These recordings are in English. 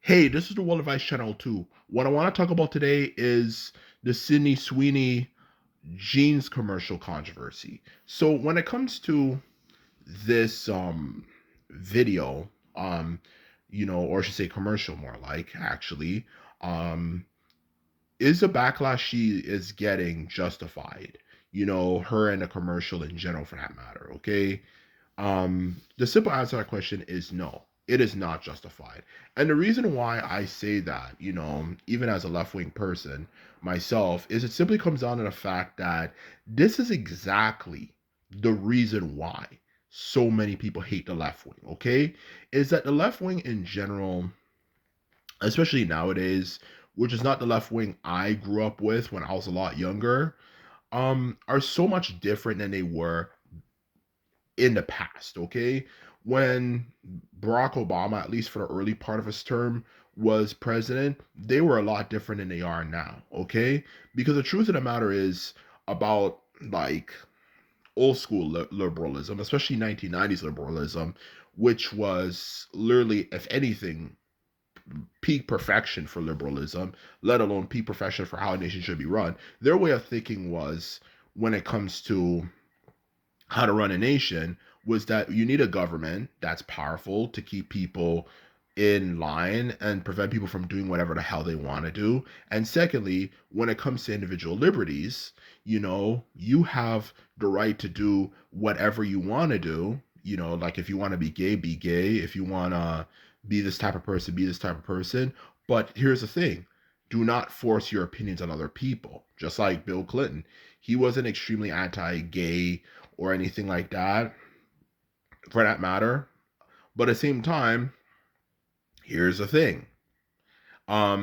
Hey, this is the World Advice Channel too. What I want to talk about today is the Sydney Sweeney Jeans commercial controversy. So when it comes to this video, or I should say commercial more like actually, um, is the backlash she is getting justified? Her and the commercial in general for that matter, okay? The simple answer to that question is no. It is not justified. And the reason why I say that, even as a left wing person myself, is it simply comes down to the fact that this is exactly the reason why so many people hate the left wing, okay? Is that the left wing in general, especially nowadays, which is not the left wing I grew up with when I was a lot younger, are so much different than they were in the past, okay? When Barack Obama, at least for the early part of his term, was president, they were a lot different than they are now, okay? Because the truth of the matter is about like old school liberalism, especially 1990s liberalism, which was literally, if anything, peak perfection for liberalism, let alone peak perfection for how a nation should be run. Their way of thinking was when it comes to how to run a nation was that you need a government that's powerful to keep people in line and prevent people from doing whatever the hell they want to do. And secondly, when it comes to individual liberties, you have the right to do whatever you want to do. Like if you want to be gay, be gay. If you want to be this type of person, be this type of person. But here's the thing, do not force your opinions on other people. Just like Bill Clinton, he wasn't extremely anti gay or anything like that, for that matter. But at the same time, here's the thing.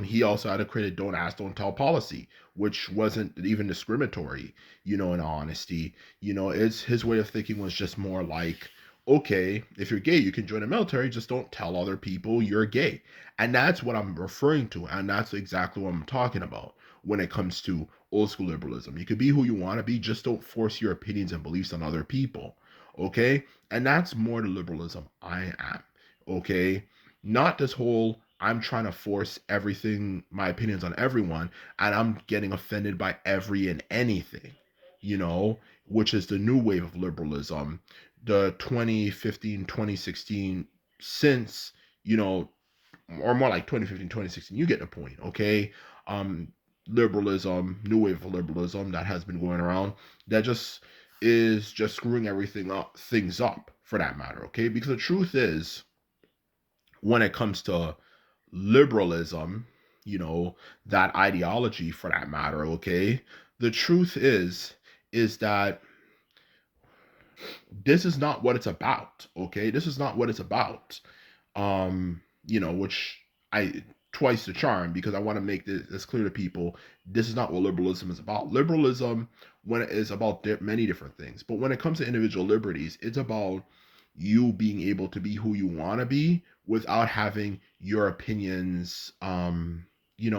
He also had a create a don't ask, don't tell policy, which wasn't even discriminatory, in honesty. It's his way of thinking was just more like, okay, if you're gay, you can join the military, just don't tell other people you're gay. And that's what I'm referring to, and that's exactly what I'm talking about when it comes to old school liberalism. You could be who you want to be, just don't force your opinions and beliefs on other people. Okay? And that's more the liberalism I am. Okay? Not this whole I'm trying to force everything, my opinions on everyone, and I'm getting offended by every and anything, which is the new wave of liberalism, the 2015, 2016, since, or more like 2015, 2016, you get the point, okay? Um, Liberalism, new wave of liberalism that has been going around, that just is just screwing things up for that matter, okay? Because the truth is, when it comes to liberalism, that ideology for that matter, okay? The truth is that this is not what it's about, okay? This is not what it's about. Which I twice the charm because I want to make this clear to people. This is not what liberalism is about. Liberalism, when it is about many different things, but when it comes to individual liberties, it's about you being able to be who you want to be without having your opinions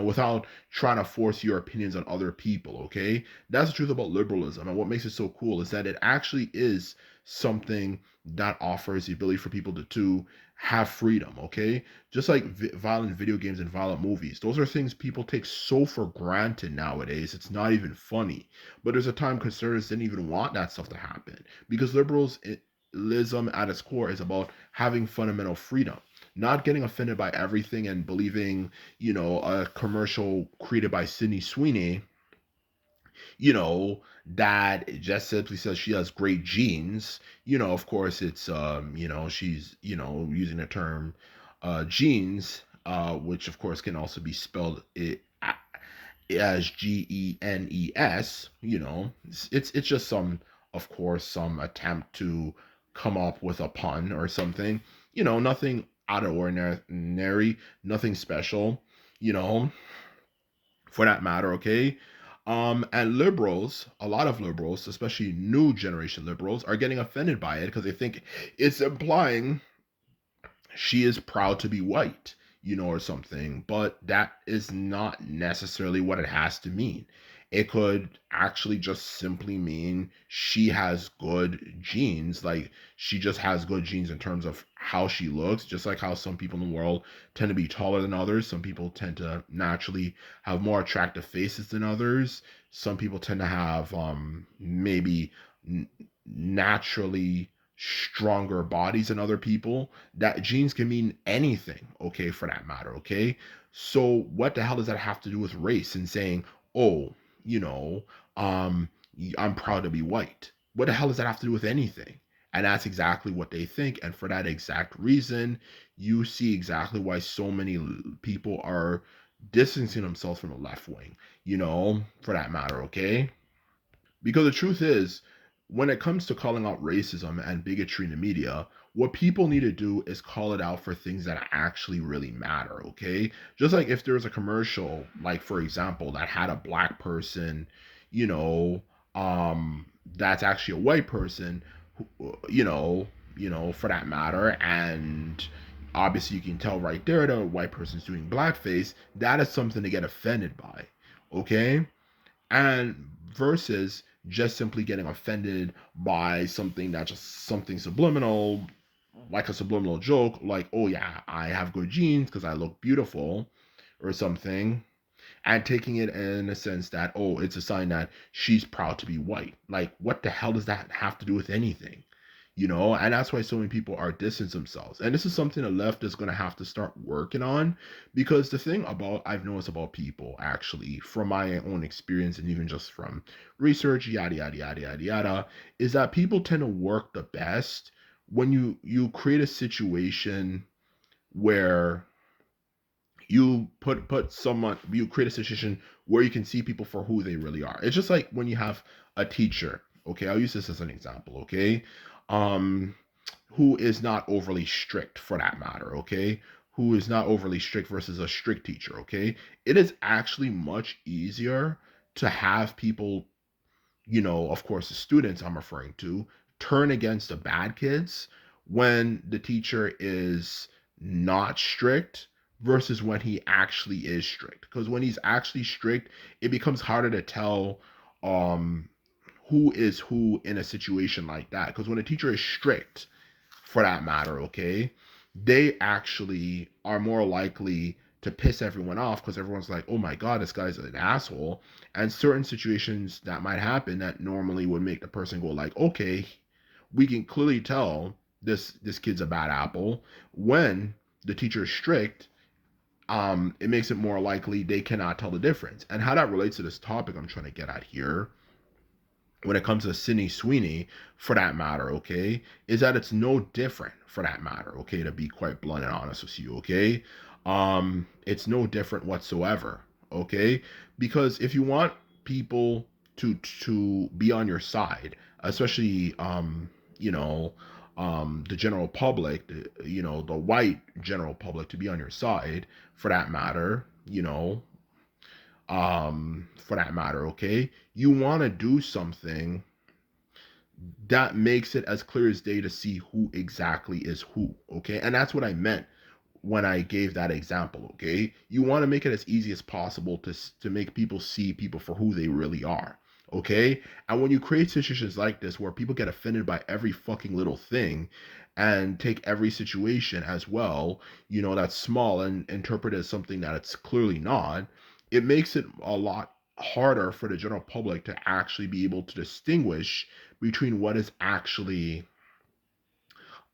without trying to force your opinions on other people, okay? That's the truth about liberalism. And what makes it so cool is that it actually is something that offers the ability for people to have freedom, okay? Just like violent video games and violent movies. Those are things people take so for granted nowadays. It's not even funny. But there's a time conservatives didn't even want that stuff to happen because liberalism at its core is about having fundamental freedom, not getting offended by everything and believing, a commercial created by Sydney Sweeney, that just simply says she has great genes. Of course, it's, she's, using the term genes, which of course can also be spelled as Genes. It's just of course, some attempt to come up with a pun or something. Nothing out of ordinary, nothing special. You know, for that matter, okay? And liberals, a lot of liberals, especially new generation liberals, are getting offended by it because they think it's implying she is proud to be white, or something. But that is not necessarily what it has to mean. It could actually just simply mean she has good genes. Like, she just has good genes in terms of how she looks, just like how some people in the world tend to be taller than others. Some people tend to naturally have more attractive faces than others. Some people tend to have maybe naturally stronger bodies than other people. That genes can mean anything, okay, for that matter, okay? So what the hell does that have to do with race and saying, oh, you know, um, I'm proud to be white? What the hell does that have to do with anything? And that's exactly what they think. And for that exact reason, you see exactly why so many people are distancing themselves from the left wing, for that matter, okay? Because the truth is, when it comes to calling out racism and bigotry in the media, what people need to do is call it out for things that actually really matter, okay? Just like if there's a commercial, like for example, that had a black person, you know, that's actually a white person, for that matter, and obviously you can tell right there the white person's doing blackface, that is something to get offended by, okay? And versus just simply getting offended by something that's just something subliminal, like a subliminal joke, like, oh yeah, I have good genes because I look beautiful or something, and taking it in a sense that, oh, it's a sign that she's proud to be white. Like, what the hell does that have to do with anything? And that's why so many people are distancing themselves. And this is something the left is going to have to start working on, because the thing about I've noticed about people, actually, from my own experience and even just from research, yada yada yada yada yada, is that people tend to work the best when you create a situation where you create a situation where you can see people for who they really are. It's just like when you have a teacher, okay? I'll use this as an example, okay? um who is not overly strict, for that matter, okay? Who is not overly strict versus a strict teacher, okay? It is actually much easier to have people, of course, the students I'm referring to, turn against the bad kids when the teacher is not strict versus when he actually is strict. Because when he's actually strict, it becomes harder to tell um, who is who in a situation like that. Because when a teacher is strict, for that matter, okay, they actually are more likely to piss everyone off because everyone's like, oh my God, this guy's an asshole. And certain situations that might happen that normally would make the person go like, okay, we can clearly tell this kid's a bad apple. When the teacher is strict, it makes it more likely they cannot tell the difference. And how that relates to this topic I'm trying to get at here, when it comes to Sydney Sweeney, for that matter, okay, is that it's no different, for that matter, okay, to be quite blunt and honest with you, okay? It's no different whatsoever, okay? Because if you want people to be on your side, especially the general public, the white general public to be on your side, for that matter, okay, you want to do something that makes it as clear as day to see who exactly is who, okay? And that's what I meant when I gave that example, okay? You want to make it as easy as possible to make people see people for who they really are, okay? And when you create situations like this where people get offended by every fucking little thing and take every situation as well, that's small, and interpret it as something that it's clearly not, it makes it a lot harder for the general public to actually be able to distinguish between what is actually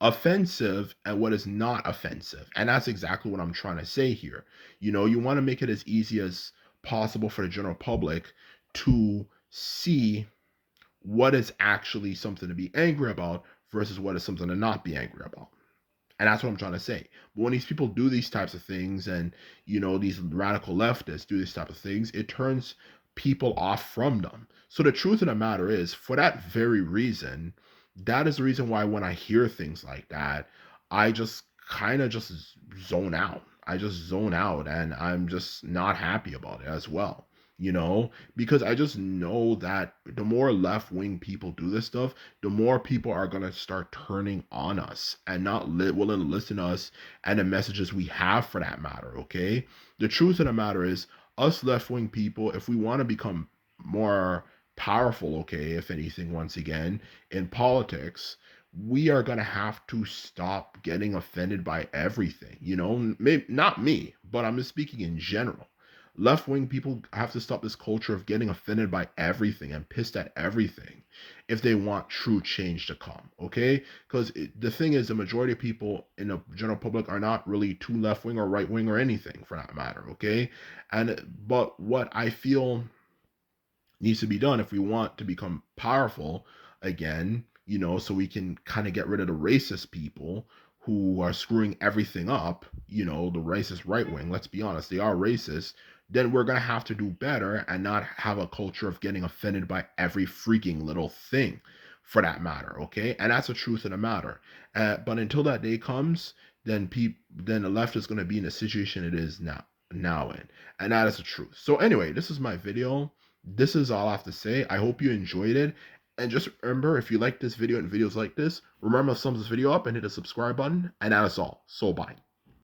offensive and what is not offensive. And that's exactly what I'm trying to say here. You want to make it as easy as possible for the general public to see what is actually something to be angry about versus what is something to not be angry about. And that's what I'm trying to say. But when these people do these types of things, and these radical leftists do these type of things, it turns people off from them. So the truth of the matter is, for that very reason, that is the reason why when I hear things like that, I just kind of just zone out. I just zone out, and I'm just not happy about it as well. Because I just know that the more left wing people do this stuff, the more people are going to start turning on us and not willing to listen to us and the messages we have, for that matter, okay? The truth of the matter is, us left wing people, if we want to become more powerful, okay, if anything, once again, in politics, we are going to have to stop getting offended by everything. You know, maybe not me, but I'm just speaking in general. Left wing people have to stop this culture of getting offended by everything and pissed at everything if they want true change to come, okay? Because the thing is, the majority of people in the general public are not really too left wing or right wing or anything for that matter, okay? But what I feel needs to be done if we want to become powerful again, you know, so we can kind of get rid of the racist people who are screwing everything up, you know, the racist right wing, let's be honest, they are racist, then we're going to have to do better and not have a culture of getting offended by every freaking little thing for that matter, okay? And that's the truth of the matter. But until that day comes, then the left is going to be in the situation it is now in. And that is the truth. So anyway, this is my video. This is all I have to say. I hope you enjoyed it. And just remember, if you like this video and videos like this, remember to thumbs this video up and hit the subscribe button. And that is all. So bye.